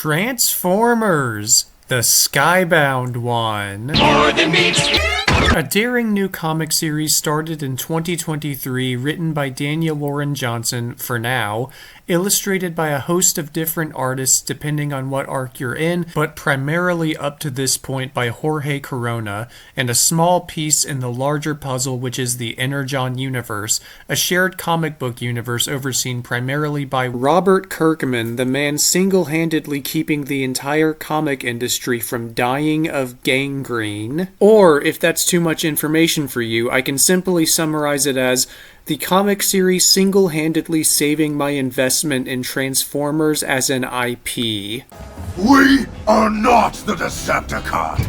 Transformers, the Skybound one. More than meets. A daring new comic series started in 2023, written by Daniel Warren Johnson, for now, illustrated by a host of different artists depending on what arc you're in, but primarily up to this point by Jorge Corona, and a small piece in the larger puzzle which is the Energon universe, a shared comic book universe overseen primarily by Robert Kirkman, the man single-handedly keeping the entire comic industry from dying of gangrene. Or, if that's too much information for you, I can simply summarize it as the comic series single-handedly saving my investment in Transformers as an IP. We are not the Decepticon!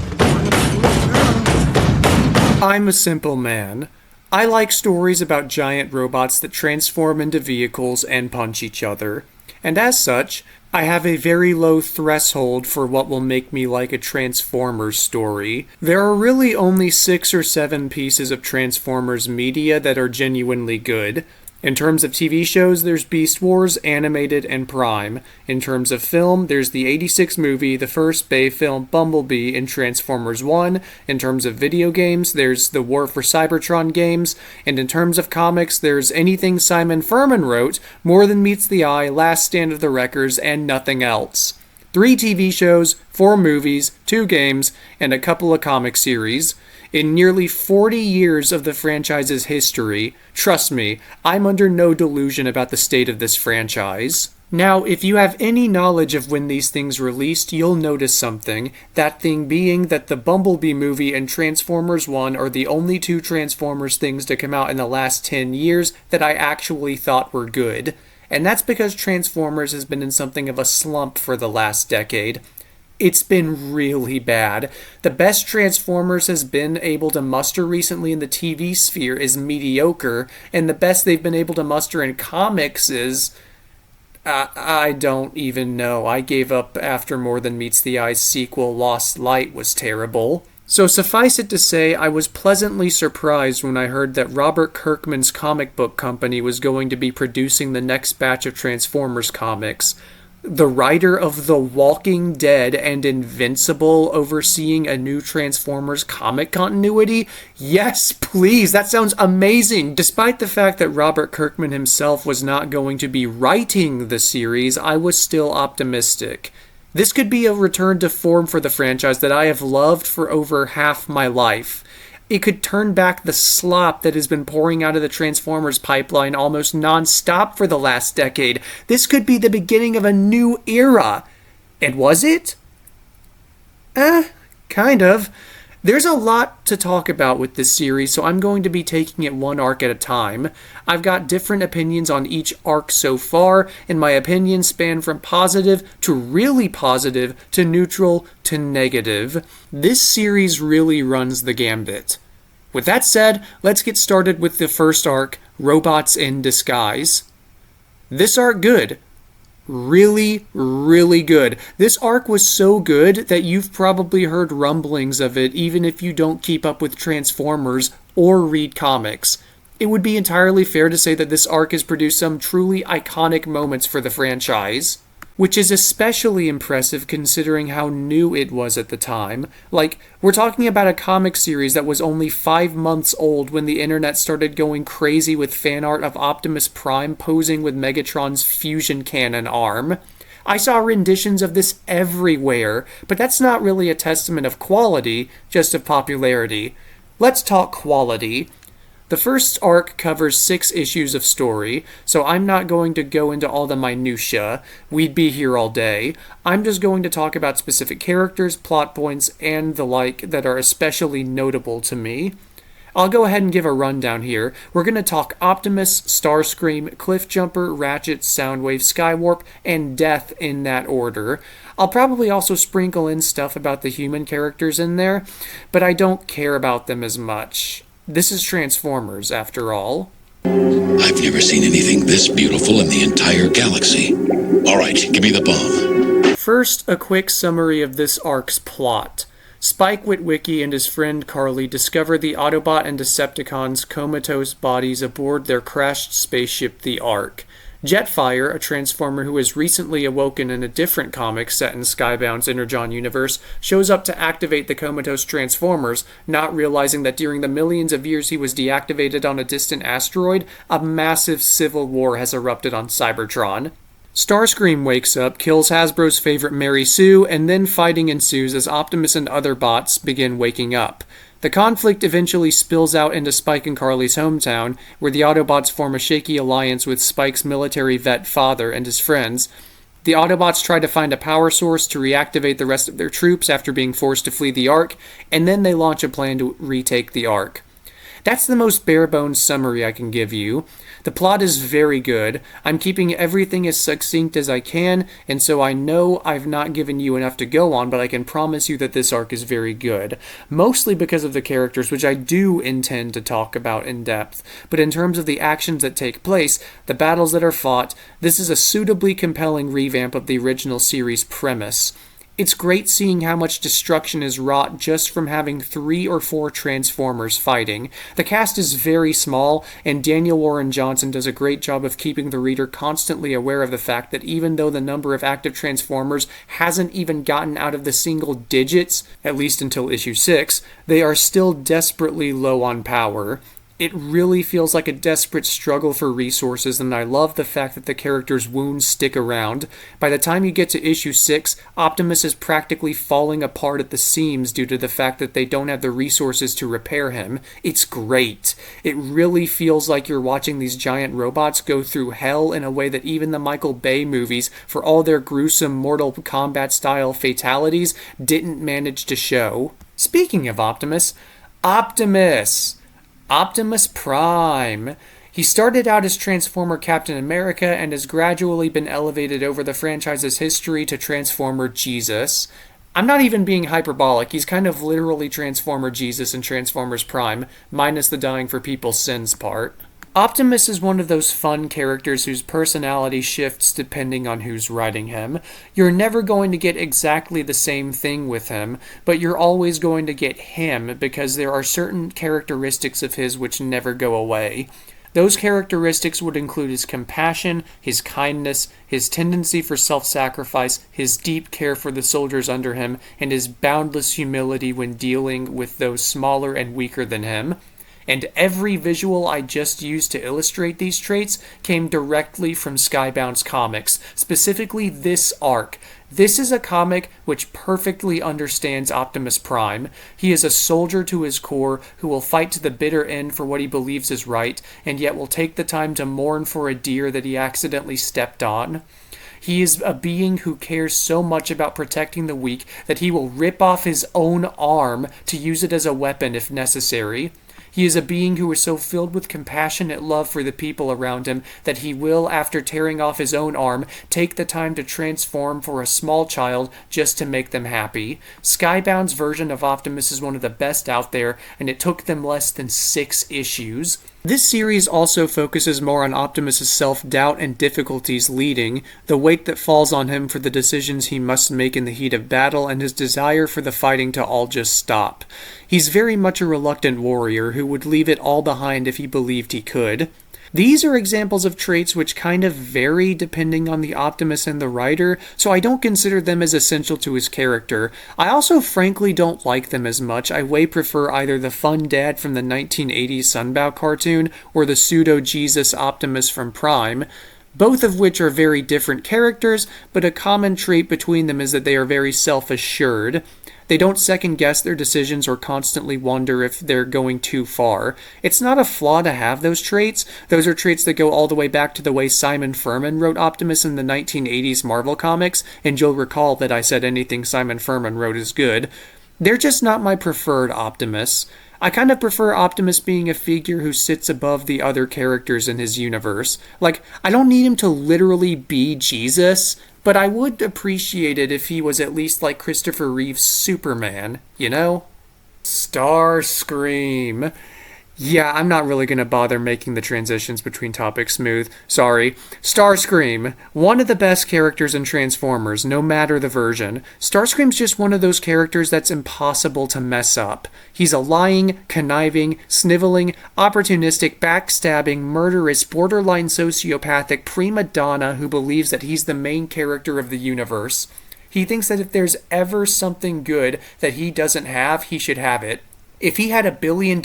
I'm a simple man. I like stories about giant robots that transform into vehicles and punch each other. And as such, I have a very low threshold for what will make me like a Transformers story. There are really only 6 or 7 pieces of Transformers media that are genuinely good. In terms of TV shows, there's Beast Wars, Animated, and Prime. In terms of film, there's the '86 movie, the first Bay film Bumblebee, and Transformers 1. In terms of video games, there's the War for Cybertron games. And in terms of comics, there's anything Simon Furman wrote, More Than Meets the Eye, Last Stand of the Wreckers, and nothing else. 3 TV shows, 4 movies, 2 games, and a couple of comic series. In nearly 40 years of the franchise's history, trust me, I'm under no delusion about the state of this franchise. Now, if you have any knowledge of when these things released, you'll notice something. That thing being that the Bumblebee movie and Transformers 1 are the only 2 Transformers things to come out in the last 10 years that I actually thought were good. And that's because Transformers has been in something of a slump for the last decade. It's been really bad. The best Transformers has been able to muster recently in the TV sphere is mediocre, and the best they've been able to muster in comics is... I don't even know. I gave up after More Than Meets the Eye's sequel, Lost Light, was terrible. So suffice it to say, I was pleasantly surprised when I heard that Robert Kirkman's comic book company was going to be producing the next batch of Transformers comics. The writer of The Walking Dead and Invincible overseeing a new Transformers comic continuity? Yes, please, that sounds amazing! Despite the fact that Robert Kirkman himself was not going to be writing the series, I was still optimistic. This could be a return to form for the franchise that I have loved for over half my life. It could turn back the slop that has been pouring out of the Transformers pipeline almost non-stop for the last decade. This could be the beginning of a new era. And was it? Kind of. There's a lot to talk about with this series, so I'm going to be taking it one arc at a time. I've got different opinions on each arc so far, and my opinions span from positive to really positive to neutral to negative. This series really runs the gambit. With that said, let's get started with the first arc, Robots in Disguise. This arc good. Really, really good. This arc was so good that you've probably heard rumblings of it even if you don't keep up with Transformers or read comics. It would be entirely fair to say that this arc has produced some truly iconic moments for the franchise, which is especially impressive considering how new it was at the time. Like, we're talking about a comic series that was only 5 months old when the internet started going crazy with fan art of Optimus Prime posing with Megatron's fusion cannon arm. I saw renditions of this everywhere, but that's not really a testament of quality, just of popularity. Let's talk quality. The first arc covers 6 issues of story, so I'm not going to go into all the minutiae. We'd be here all day. I'm just going to talk about specific characters, plot points, and the like that are especially notable to me. I'll go ahead and give a rundown here. We're going to talk Optimus, Starscream, Cliffjumper, Ratchet, Soundwave, Skywarp, and Death in that order. I'll probably also sprinkle in stuff about the human characters in there, but I don't care about them as much. This is Transformers, after all. I've never seen anything this beautiful in the entire galaxy. All right, give me the bomb. First, a quick summary of this arc's plot. Spike Witwicky and his friend Carly discover the Autobot and Decepticons' comatose bodies aboard their crashed spaceship, the Ark. Jetfire, a Transformer who has recently awoken in a different comic set in Skybound's Energon universe, shows up to activate the comatose Transformers, not realizing that during the millions of years he was deactivated on a distant asteroid, a massive civil war has erupted on Cybertron. Starscream wakes up, kills Hasbro's favorite Mary Sue, and then fighting ensues as Optimus and other bots begin waking up. The conflict eventually spills out into Spike and Carly's hometown, where the Autobots form a shaky alliance with Spike's military vet father and his friends. The Autobots try to find a power source to reactivate the rest of their troops after being forced to flee the Ark, and then they launch a plan to retake the Ark. That's the most bare-bones summary I can give you. The plot is very good. I'm keeping everything as succinct as I can, and so I know I've not given you enough to go on, but I can promise you that this arc is very good. Mostly because of the characters, which I do intend to talk about in depth. But in terms of the actions that take place, the battles that are fought, this is a suitably compelling revamp of the original series premise. It's great seeing how much destruction is wrought just from having 3 or 4 Transformers fighting. The cast is very small, and Daniel Warren Johnson does a great job of keeping the reader constantly aware of the fact that even though the number of active Transformers hasn't even gotten out of the single digits, at least until issue 6, they are still desperately low on power. It really feels like a desperate struggle for resources, and I love the fact that the characters' wounds stick around. By the time you get to issue 6, Optimus is practically falling apart at the seams due to the fact that they don't have the resources to repair him. It's great. It really feels like you're watching these giant robots go through hell in a way that even the Michael Bay movies, for all their gruesome Mortal Kombat-style fatalities, didn't manage to show. Speaking of Optimus Prime. He started out as Transformer Captain America and has gradually been elevated over the franchise's history to Transformer Jesus. I'm not even being hyperbolic, he's kind of literally Transformer Jesus and Transformers Prime, minus the dying for people's sins part. Optimus is one of those fun characters whose personality shifts depending on who's writing him. You're never going to get exactly the same thing with him, but you're always going to get him because there are certain characteristics of his which never go away. Those characteristics would include his compassion, his kindness, his tendency for self-sacrifice, his deep care for the soldiers under him, and his boundless humility when dealing with those smaller and weaker than him. And every visual I just used to illustrate these traits came directly from Skybound's comics, specifically this arc. This is a comic which perfectly understands Optimus Prime. He is a soldier to his core who will fight to the bitter end for what he believes is right, and yet will take the time to mourn for a deer that he accidentally stepped on. He is a being who cares so much about protecting the weak that he will rip off his own arm to use it as a weapon if necessary. He is a being who is so filled with compassionate love for the people around him that he will, after tearing off his own arm, take the time to transform for a small child just to make them happy. Skybound's version of Optimus is one of the best out there, and it took them less than 6 issues. This series also focuses more on Optimus' self-doubt and difficulties leading, the weight that falls on him for the decisions he must make in the heat of battle, and his desire for the fighting to all just stop. He's very much a reluctant warrior who would leave it all behind if he believed he could. These are examples of traits which kind of vary depending on the Optimus and the writer, so I don't consider them as essential to his character. I also frankly don't like them as much. I way prefer either the fun dad from the 1980s Sunbow cartoon or the pseudo-Jesus Optimus from Prime, both of which are very different characters, but a common trait between them is that they are very self-assured. They don't second-guess their decisions or constantly wonder if they're going too far. It's not a flaw to have those traits. Those are traits that go all the way back to the way Simon Furman wrote Optimus in the 1980s Marvel comics, and you'll recall that I said anything Simon Furman wrote is good. They're just not my preferred Optimus. I kind of prefer Optimus being a figure who sits above the other characters in his universe. Like, I don't need him to literally be Jesus, but I would appreciate it if he was at least like Christopher Reeve's Superman, you know? Starscream. Yeah, I'm not really going to bother making the transitions between topics smooth. Sorry. Starscream, one of the best characters in Transformers, no matter the version. Starscream's just one of those characters that's impossible to mess up. He's a lying, conniving, sniveling, opportunistic, backstabbing, murderous, borderline sociopathic prima donna who believes that he's the main character of the universe. He thinks that if there's ever something good that he doesn't have, he should have it. If he had $1 billion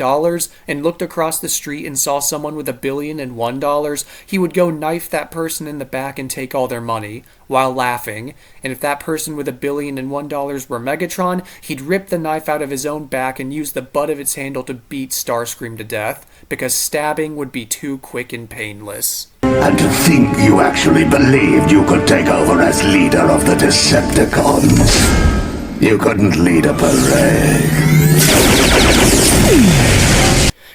and looked across the street and saw someone with $1,001,001, he would go knife that person in the back and take all their money, while laughing. And if that person with $1,001 were Megatron, he'd rip the knife out of his own back and use the butt of its handle to beat Starscream to death, because stabbing would be too quick and painless. And to think you actually believed you could take over as leader of the Decepticons. You couldn't lead a parade.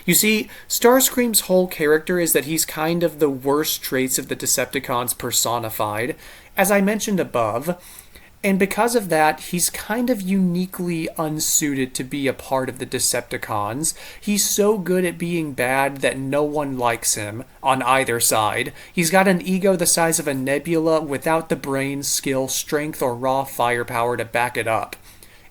You see, Starscream's whole character is that he's kind of the worst traits of the Decepticons personified, as I mentioned above, and because of that, he's kind of uniquely unsuited to be a part of the Decepticons. He's so good at being bad that no one likes him, on either side. He's got an ego the size of a nebula without the brains, skill, strength, or raw firepower to back it up.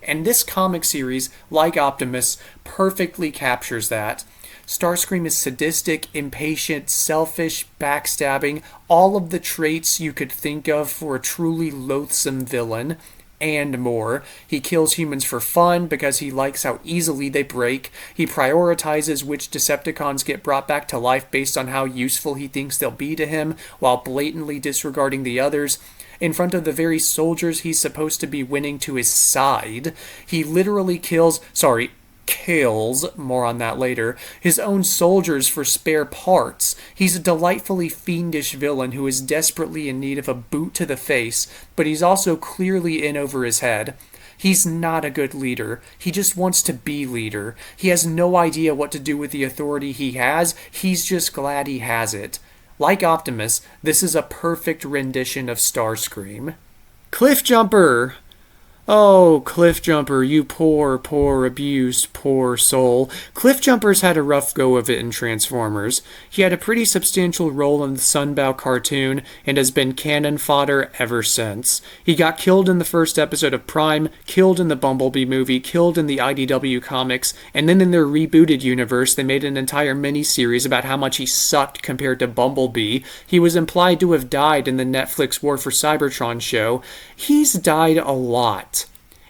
And this comic series, like Optimus, perfectly captures that. Starscream is sadistic, impatient, selfish, backstabbing, all of the traits you could think of for a truly loathsome villain, and more. He kills humans for fun because he likes how easily they break. He prioritizes which Decepticons get brought back to life based on how useful he thinks they'll be to him, while blatantly disregarding the others. In front of the very soldiers he's supposed to be winning to his side, he literally kills, more on that later, his own soldiers for spare parts. He's a delightfully fiendish villain who is desperately in need of a boot to the face, but he's also clearly in over his head. He's not a good leader. He just wants to be leader. He has no idea what to do with the authority he has. He's just glad he has it. Like Optimus, this is a perfect rendition of Starscream. Cliffjumper! Oh, Cliffjumper, you poor, abused, poor soul. Cliffjumper's had a rough go of it in Transformers. He had a pretty substantial role in the Sunbow cartoon and has been cannon fodder ever since. He got killed in the first episode of Prime, killed in the Bumblebee movie, killed in the IDW comics, and then in their rebooted universe they made an entire miniseries about how much he sucked compared to Bumblebee. He was implied to have died in the Netflix War for Cybertron show. He's died a lot.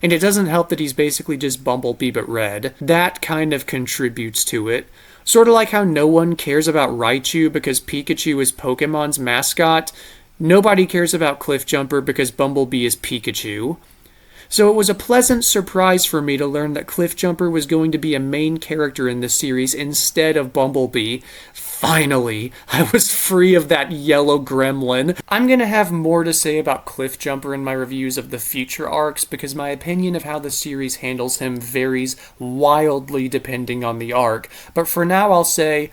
And it doesn't help that he's basically just Bumblebee but red. That kind of contributes to it. Sort of like how no one cares about Raichu because Pikachu is Pokemon's mascot. Nobody cares about Cliffjumper because Bumblebee is Pikachu. So it was a pleasant surprise for me to learn that Cliffjumper was going to be a main character in this series instead of Bumblebee. Finally, I was free of that yellow gremlin. I'm going to have more to say about Cliffjumper in my reviews of the future arcs because my opinion of how the series handles him varies wildly depending on the arc. But for now, I'll say,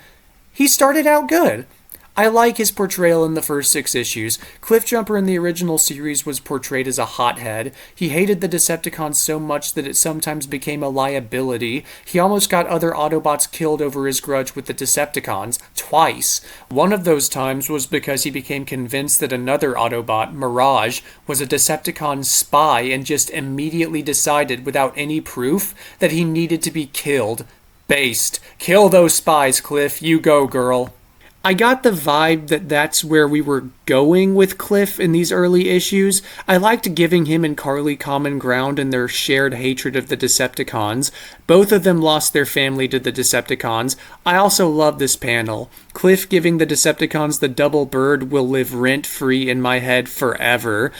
he started out good. I like his portrayal in the first 6 issues. Cliffjumper in the original series was portrayed as a hothead. He hated the Decepticons so much that it sometimes became a liability. He almost got other Autobots killed over his grudge with the Decepticons, twice. One of those times was because he became convinced that another Autobot, Mirage, was a Decepticon spy and just immediately decided, without any proof, that he needed to be killed. Based. Kill those spies, Cliff. You go, girl. I got the vibe that that's where we were going with Cliff in these early issues. I liked giving him and Carly common ground in their shared hatred of the Decepticons. Both of them lost their family to the Decepticons. I also love this panel. Cliff giving the Decepticons the double bird will live rent-free in my head forever.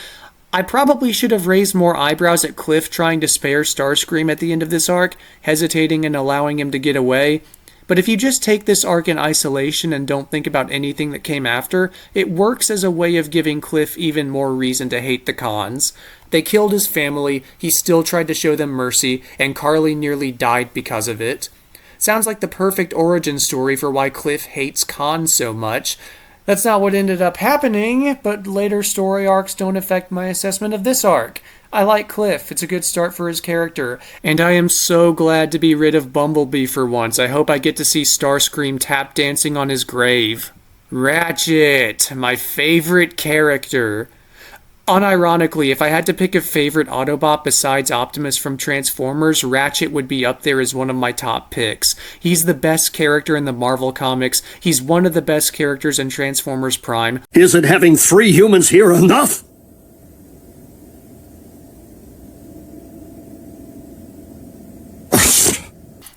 I probably should have raised more eyebrows at Cliff trying to spare Starscream at the end of this arc, hesitating and allowing him to get away. But if you just take this arc in isolation and don't think about anything that came after, it works as a way of giving Cliff even more reason to hate the cons. They killed his family, he still tried to show them mercy, and Carly nearly died because of it. Sounds like the perfect origin story for why Cliff hates cons so much. That's not what ended up happening, but later story arcs don't affect my assessment of this arc. I like Cliff. It's a good start for his character. And I am so glad to be rid of Bumblebee for once. I hope I get to see Starscream tap dancing on his grave. Ratchet, my favorite character. Unironically, if I had to pick a favorite Autobot besides Optimus from Transformers, Ratchet would be up there as one of my top picks. He's the best character in the Marvel Comics. He's one of the best characters in Transformers Prime. Isn't having 3 humans here enough?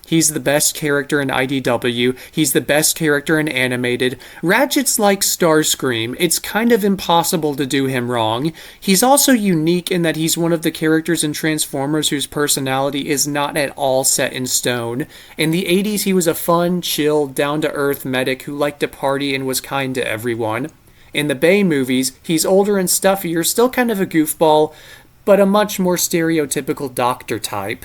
He's the best character in IDW. He's the best character in animated. Ratchet's like Starscream. It's kind of impossible to do him wrong. He's also unique in that he's one of the characters in Transformers whose personality is not at all set in stone. In the 80s, he was a fun, chill, down-to-earth medic who liked to party and was kind to everyone. In the Bay movies, he's older and stuffier, still kind of a goofball, but a much more stereotypical doctor type.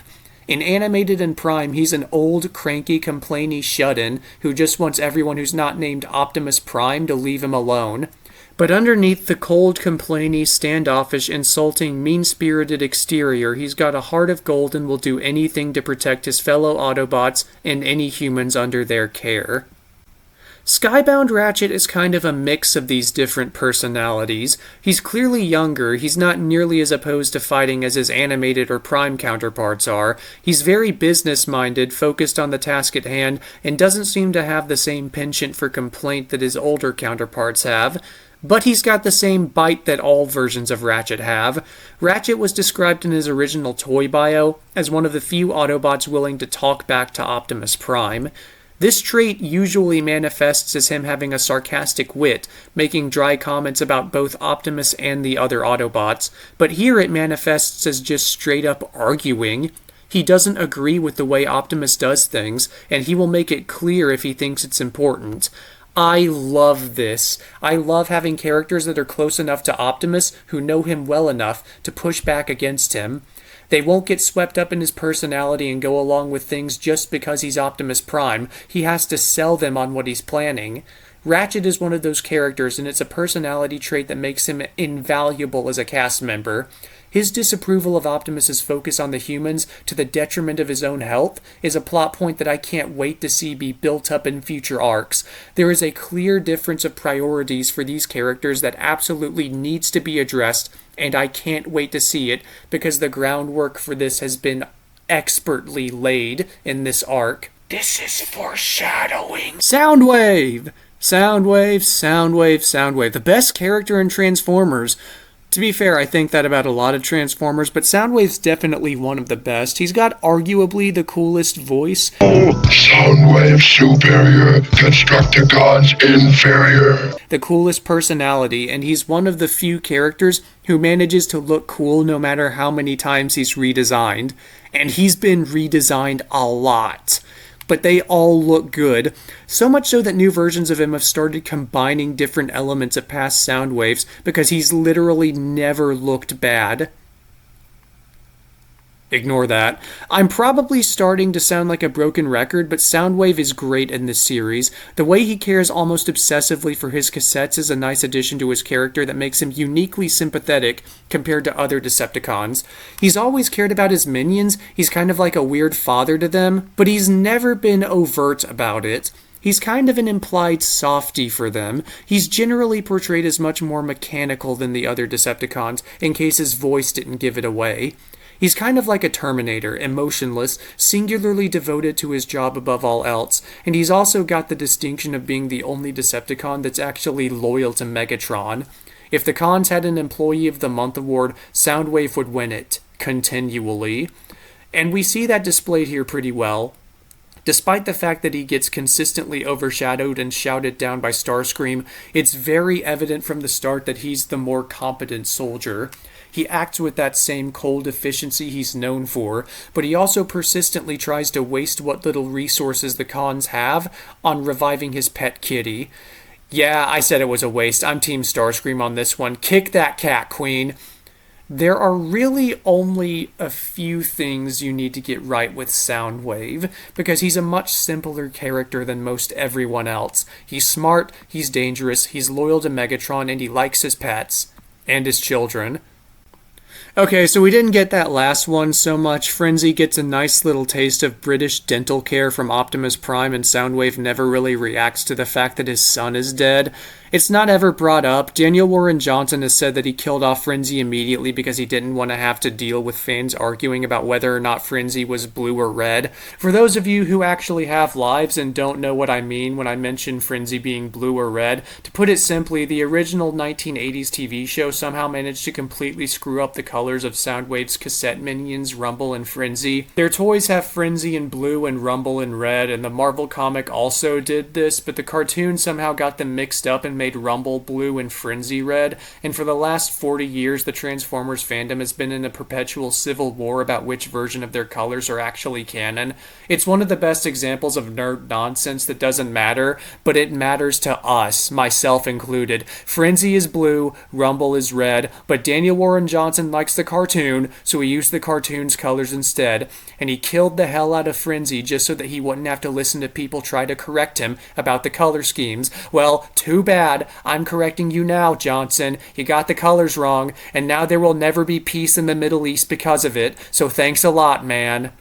In Animated and Prime, he's an old, cranky, complainy shut-in who just wants everyone who's not named Optimus Prime to leave him alone. But underneath the cold, complainy, standoffish, insulting, mean-spirited exterior, he's got a heart of gold and will do anything to protect his fellow Autobots and any humans under their care. Skybound Ratchet is kind of a mix of these different personalities. He's clearly younger, he's not nearly as opposed to fighting as his animated or Prime counterparts are. He's very business-minded, focused on the task at hand, and doesn't seem to have the same penchant for complaint that his older counterparts have. But he's got the same bite that all versions of Ratchet have. Ratchet was described in his original toy bio as one of the few Autobots willing to talk back to Optimus Prime. This trait usually manifests as him having a sarcastic wit, making dry comments about both Optimus and the other Autobots, but here it manifests as just straight up arguing. He doesn't agree with the way Optimus does things, and he will make it clear if he thinks it's important. I love this. I love having characters that are close enough to Optimus who know him well enough to push back against him. They won't get swept up in his personality and go along with things just because he's Optimus Prime. He has to sell them on what he's planning. Ratchet is one of those characters, and it's a personality trait that makes him invaluable as a cast member. His disapproval of Optimus's focus on the humans to the detriment of his own health is a plot point that I can't wait to see be built up in future arcs. There is a clear difference of priorities for these characters that absolutely needs to be addressed, and I can't wait to see it because the groundwork for this has been expertly laid in this arc. This is foreshadowing. Soundwave! Soundwave, Soundwave, Soundwave. The best character in Transformers. To be fair, I think that about a lot of Transformers, but Soundwave's definitely one of the best. He's got arguably the coolest voice. Soundwave superior, Constructicons inferior. The coolest personality, and he's one of the few characters who manages to look cool no matter how many times he's redesigned. And he's been redesigned a lot. But they all look good, so much so that new versions of him have started combining different elements of past Soundwaves because he's literally never looked bad. Ignore that. I'm probably starting to sound like a broken record, but Soundwave is great in this series. The way he cares almost obsessively for his cassettes is a nice addition to his character that makes him uniquely sympathetic compared to other Decepticons. He's always cared about his minions, he's kind of like a weird father to them, but he's never been overt about it. He's kind of an implied softie for them. He's generally portrayed as much more mechanical than the other Decepticons, in case his voice didn't give it away. He's kind of like a Terminator, emotionless, singularly devoted to his job above all else, and he's also got the distinction of being the only Decepticon that's actually loyal to Megatron. If the cons had an Employee of the Month award, Soundwave would win it, continually. And we see that displayed here pretty well. Despite the fact that he gets consistently overshadowed and shouted down by Starscream, it's very evident from the start that he's the more competent soldier. He acts with that same cold efficiency he's known for, but he also persistently tries to waste what little resources the cons have on reviving his pet kitty. Yeah, I said it was a waste. I'm Team Starscream on this one. Kick that cat, Queen. There are really only a few things you need to get right with Soundwave, because he's a much simpler character than most everyone else. He's smart, he's dangerous, he's loyal to Megatron, and he likes his pets. And his children. Okay, so we didn't get that last one so much. Frenzy gets a nice little taste of British dental care from Optimus Prime, and Soundwave never really reacts to the fact that his son is dead. It's not ever brought up. Daniel Warren Johnson has said that he killed off Frenzy immediately because he didn't want to have to deal with fans arguing about whether or not Frenzy was blue or red. For those of you who actually have lives and don't know what I mean when I mention Frenzy being blue or red, to put it simply, the original 1980s TV show somehow managed to completely screw up the colors of Soundwave's cassette minions, Rumble and Frenzy. Their toys have Frenzy in blue and Rumble in red, and the Marvel comic also did this, but the cartoon somehow got them mixed up and made Rumble blue and Frenzy red, and for the last 40 years the Transformers fandom has been in a perpetual civil war about which version of their colors are actually canon. It's one of the best examples of nerd nonsense that doesn't matter, but it matters to us, myself included. Frenzy is blue, Rumble is red, but Daniel Warren Johnson likes the cartoon, so he used the cartoon's colors instead, and he killed the hell out of Frenzy just so that he wouldn't have to listen to people try to correct him about the color schemes. Well, too bad. I'm correcting you now, Johnson. You got the colors wrong, and now there will never be peace in the Middle East because of it, so thanks a lot, man.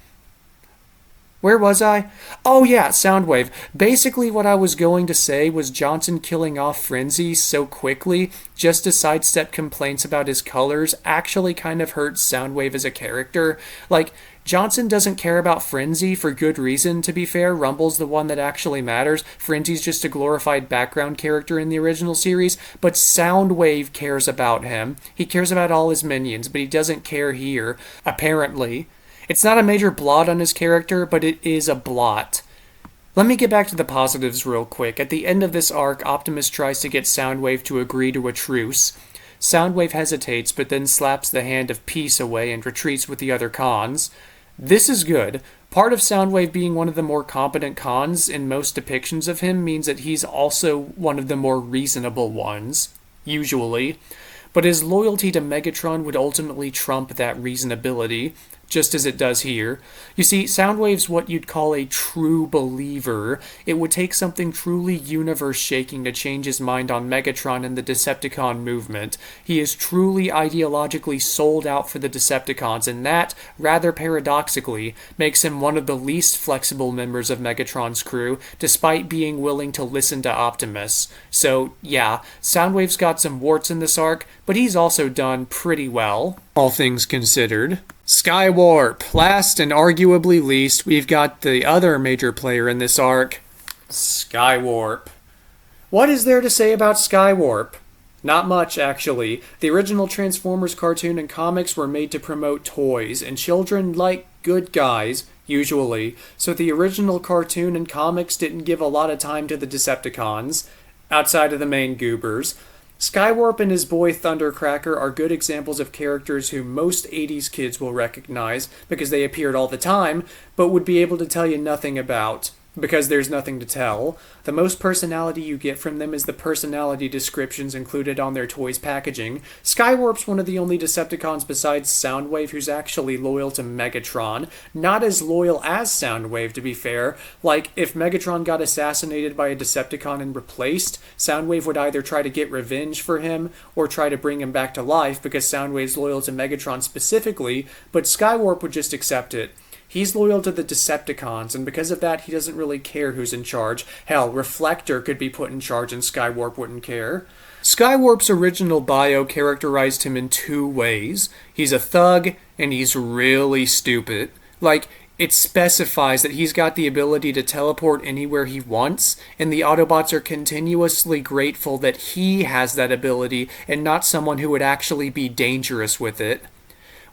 Where was I? Oh yeah, Soundwave. Basically what I was going to say was Johnson killing off Frenzy so quickly, just to sidestep complaints about his colors, actually kind of hurts Soundwave as a character. Like, Johnson doesn't care about Frenzy for good reason, to be fair. Rumble's the one that actually matters. Frenzy's just a glorified background character in the original series, but Soundwave cares about him. He cares about all his minions, but he doesn't care here, apparently. It's not a major blot on his character, but it is a blot. Let me get back to the positives real quick. At the end of this arc, Optimus tries to get Soundwave to agree to a truce. Soundwave hesitates, but then slaps the hand of peace away and retreats with the other cons. This is good. Part of Soundwave being one of the more competent cons in most depictions of him means that he's also one of the more reasonable ones, usually. But his loyalty to Megatron would ultimately trump that reasonability, just as it does here. You see, Soundwave's what you'd call a true believer. It would take something truly universe-shaking to change his mind on Megatron and the Decepticon movement. He is truly ideologically sold out for the Decepticons, and that, rather paradoxically, makes him one of the least flexible members of Megatron's crew, despite being willing to listen to Optimus. So, yeah, Soundwave's got some warts in this arc, but he's also done pretty well, all things considered. Skywarp. Last and arguably least, we've got the other major player in this arc, Skywarp. What is there to say about Skywarp? Not much, actually. The original Transformers cartoon and comics were made to promote toys, and children like good guys, usually, so the original cartoon and comics didn't give a lot of time to the Decepticons, outside of the main goobers. Skywarp and his boy Thundercracker are good examples of characters who most 80s kids will recognize because they appeared all the time, but would be able to tell you nothing about, because there's nothing to tell. The most personality you get from them is the personality descriptions included on their toys packaging. Skywarp's one of the only Decepticons besides Soundwave who's actually loyal to Megatron. Not as loyal as Soundwave, to be fair. Like, if Megatron got assassinated by a Decepticon and replaced, Soundwave would either try to get revenge for him or try to bring him back to life because Soundwave's loyal to Megatron specifically, but Skywarp would just accept it. He's loyal to the Decepticons, and because of that, he doesn't really care who's in charge. Hell, Reflector could be put in charge and Skywarp wouldn't care. Skywarp's original bio characterized him in two ways. He's a thug, and he's really stupid. Like, it specifies that he's got the ability to teleport anywhere he wants, and the Autobots are continuously grateful that he has that ability and not someone who would actually be dangerous with it.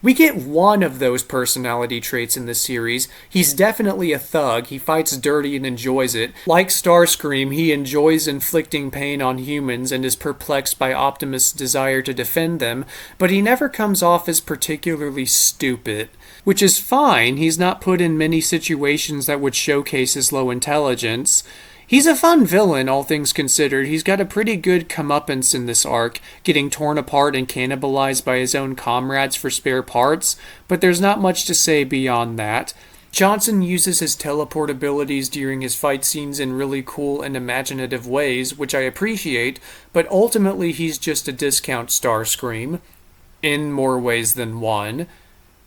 We get one of those personality traits in this series. He's definitely a thug. He fights dirty and enjoys it. Like Starscream, he enjoys inflicting pain on humans and is perplexed by Optimus' desire to defend them, but he never comes off as particularly stupid. Which is fine. He's not put in many situations that would showcase his low intelligence. He's a fun villain, all things considered. He's got a pretty good comeuppance in this arc, getting torn apart and cannibalized by his own comrades for spare parts, but there's not much to say beyond that. Johnson uses his teleport abilities during his fight scenes in really cool and imaginative ways, which I appreciate, but ultimately he's just a discount Starscream. in more ways than one.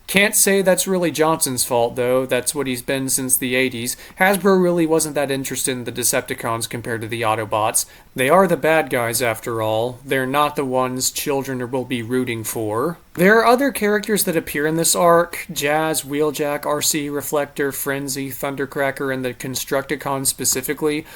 Can't say that's really Johnson's fault, though. That's what he's been since the 80s. Hasbro really wasn't that interested in the Decepticons compared to the Autobots. They are the bad guys, after all. They're not the ones children will be rooting for. There are other characters that appear in this arc. Jazz, Wheeljack, RC, Reflector, Frenzy, Thundercracker, and the Constructicons specifically.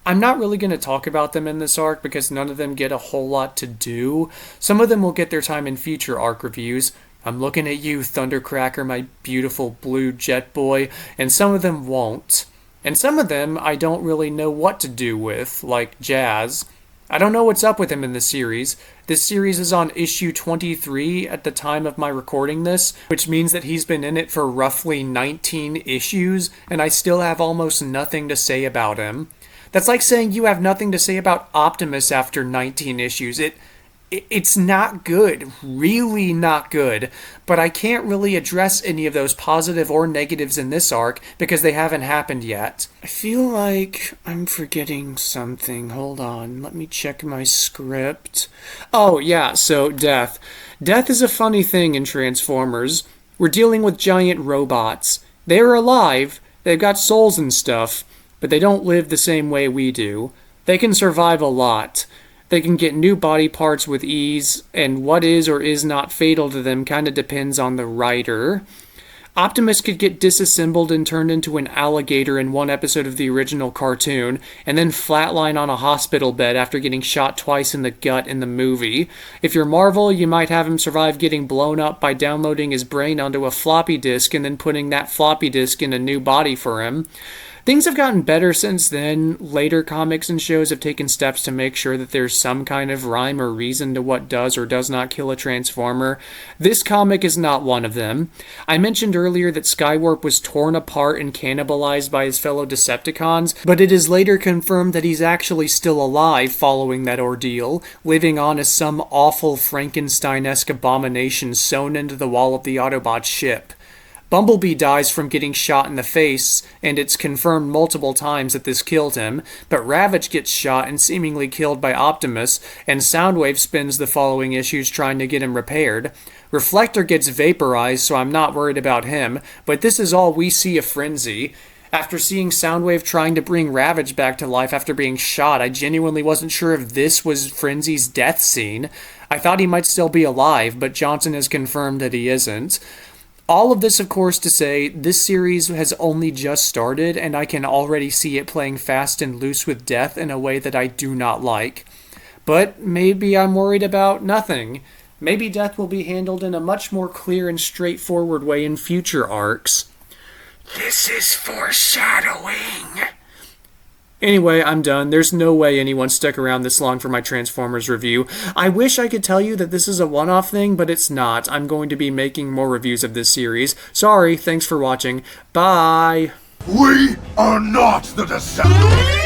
I'm not really going to talk about them in this arc because none of them get a whole lot to do. Some of them will get their time in future arc reviews. I'm looking at you, Thundercracker, my beautiful blue jet boy, and some of them won't. And some of them I don't really know what to do with, like Jazz. I don't know what's up with him in the series. This series is on issue 23 at the time of my recording this, which means that he's been in it for roughly 19 issues, and I still have almost nothing to say about him. That's like saying you have nothing to say about Optimus after 19 issues. It's not good, really not good, but I can't really address any of those positive or negatives in this arc because they haven't happened yet. I feel like I'm forgetting something. Hold on, let me check my script. Oh yeah, so Death. Death is a funny thing in Transformers. We're dealing with giant robots. They're alive, they've got souls and stuff, but they don't live the same way we do. They can survive a lot. They can get new body parts with ease, and what is or is not fatal to them kind of depends on the writer. Optimus could get disassembled and turned into an alligator in one episode of the original cartoon, and then flatline on a hospital bed after getting shot twice in the gut in the movie. If you're Marvel, you might have him survive getting blown up by downloading his brain onto a floppy disk and then putting that floppy disk in a new body for him. Things have gotten better since then. Later comics and shows have taken steps to make sure that there's some kind of rhyme or reason to what does or does not kill a Transformer. This comic is not one of them. I mentioned earlier that Skywarp was torn apart and cannibalized by his fellow Decepticons, but it is later confirmed that he's actually still alive following that ordeal, living on as some awful Frankenstein-esque abomination sewn into the wall of the Autobot ship. Bumblebee dies from getting shot in the face, and it's confirmed multiple times that this killed him, but Ravage gets shot and seemingly killed by Optimus, and Soundwave spends the following issues trying to get him repaired. Reflector gets vaporized, so I'm not worried about him, but this is all we see of Frenzy. After seeing Soundwave trying to bring Ravage back to life after being shot, I genuinely wasn't sure if this was Frenzy's death scene. I thought he might still be alive, but Johnson has confirmed that he isn't. All of this, of course, to say, this series has only just started, and I can already see it playing fast and loose with Death in a way that I do not like. But maybe I'm worried about nothing. Maybe Death will be handled in a much more clear and straightforward way in future arcs. This is foreshadowing. Anyway, I'm done. There's no way anyone stuck around this long for my Transformers review. I wish I could tell you that this is a one-off thing, but it's not. I'm going to be making more reviews of this series. Sorry, thanks for watching. Bye! We are not the Decepticons!